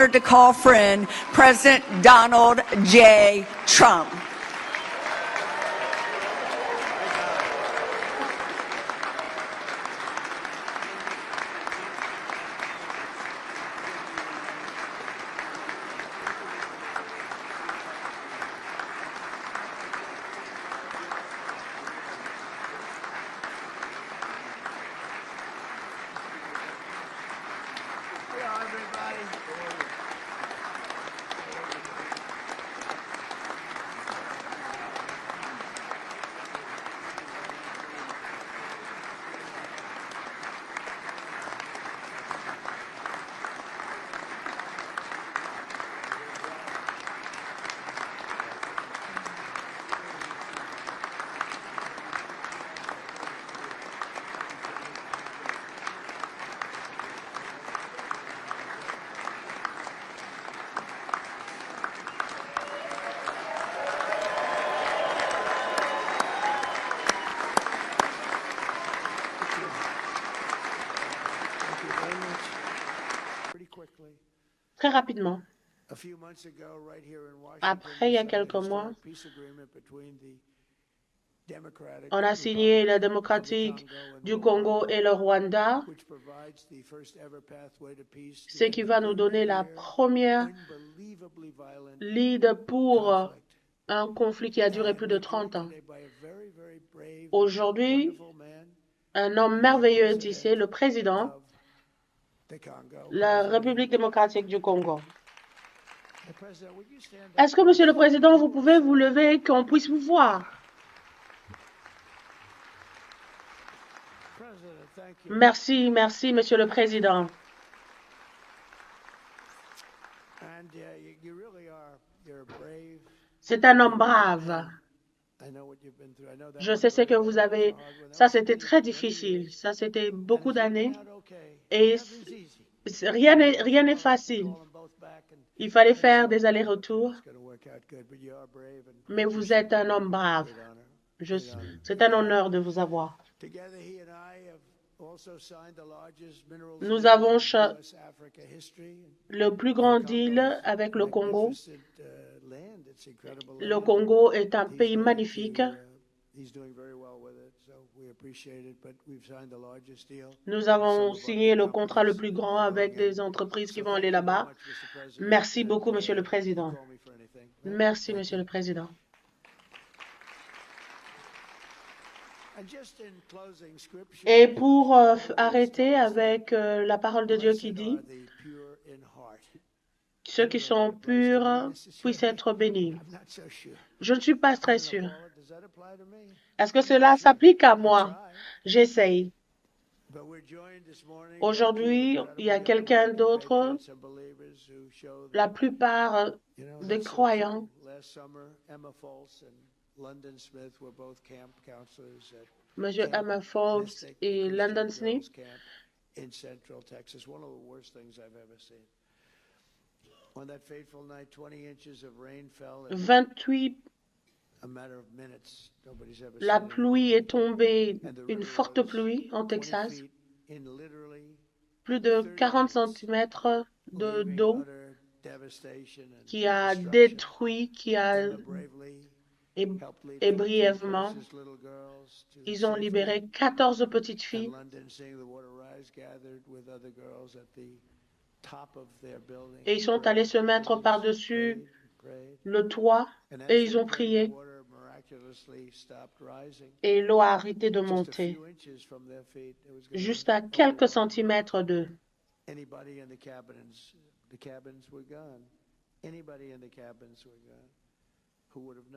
honored to call friend President Donald J. Trump. Très rapidement, après, il y a quelques mois, on a signé la démocratique du Congo et le Rwanda, ce qui va nous donner la première lead pour un conflit qui a duré plus de 30 ans. Aujourd'hui, un homme merveilleux est ici, le président de la République démocratique du Congo. Est-ce que, Monsieur le Président, vous pouvez vous lever, qu'on puisse vous voir? Merci, merci, Monsieur le Président. C'est un homme brave. Je sais ce que vous avez. Ça, c'était très difficile. Ça, c'était beaucoup d'années. Et rien n'est facile. Il fallait faire des allers-retours. Mais vous êtes un homme brave. C'est un honneur de vous avoir. Nous avons le plus grand deal avec le Congo. Le Congo est un pays magnifique. Nous avons signé le contrat le plus grand avec des entreprises qui vont aller là-bas. Merci beaucoup, Monsieur le Président. Merci, Monsieur le Président. Et pour arrêter avec la parole de Dieu qui dit, ceux qui sont purs puissent être bénis. Je ne suis pas très sûr. Est-ce que cela s'applique à moi? J'essaye. Aujourd'hui, il y a quelqu'un d'autre. La plupart des croyants Monsieur Emma Forbes et London Smith. 28, la pluie est tombée, une forte pluie en Texas, plus de 40 cm d'eau qui a détruit, et brièvement, ils ont libéré 14 petites filles. Et ils sont allés se mettre par-dessus le toit et ils ont prié. Et l'eau a arrêté de monter, juste à quelques centimètres d'eux.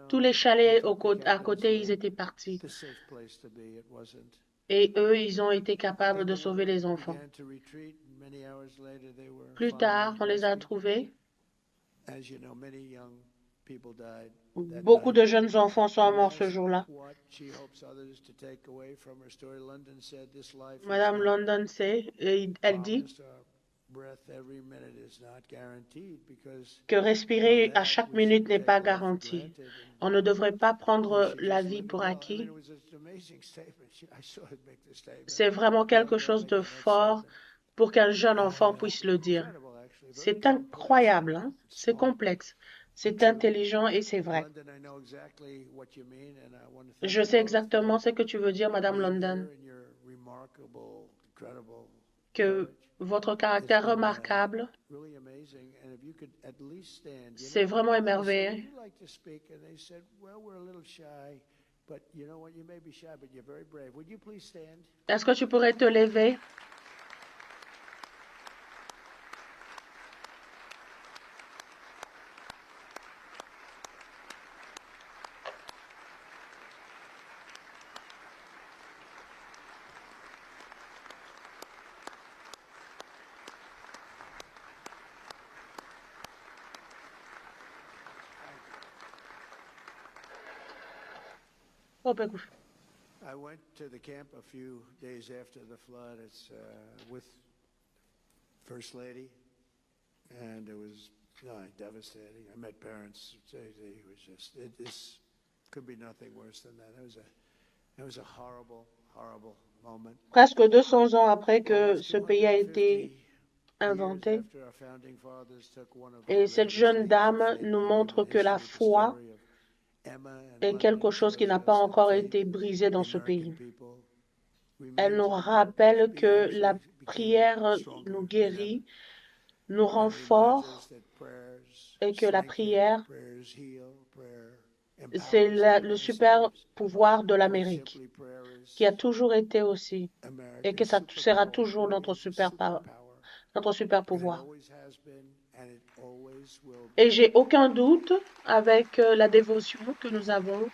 Tous les chalets à côté, ils étaient partis. Et eux, ils ont été capables de sauver les enfants. Plus tard, on les a trouvés. Beaucoup de jeunes enfants sont morts ce jour-là. Madame London sait, et elle dit que respirer à chaque minute n'est pas garanti. On ne devrait pas prendre la vie pour acquis. C'est vraiment quelque chose de fort pour qu'un jeune enfant puisse le dire. C'est incroyable, hein? C'est complexe, c'est intelligent et c'est vrai. Je sais exactement ce que tu veux dire, Madame London, que votre caractère remarquable, c'est vraiment émerveillant. Est-ce que tu pourrais te lever? Oh, ben, écoute. I went to the camp a few days after the flood. It's with First Lady, and it was devastating. I met parents. It was just this could be nothing worse than that. It was a horrible, horrible moment. Presque 200 ans après que ce pays a été 50 years inventé, after our founding fathers took one of our et cette greatest jeune leaps dame of faith nous in montre human que la history, the foi story of Emma and est London quelque chose qui shows n'a pas us that encore faith été brisé dans in ce the pays. American people Elle nous remains rappelle unbroken. que We la actually became prière stronger nous in guérit, heaven. nous rend And it reminds us forts, that prayers et que la strengthen, prière, prayers heal, prayer c'est empowers and le prayer super saves. pouvoir de Quite l'Amérique, simply, prayer qui a is toujours été aussi, et que America's ça sera superpower. toujours Prayer is a superpower. notre super And it pouvoir. always has been, and it always will Et be. j'ai aucun doute avec la dévotion que nous avons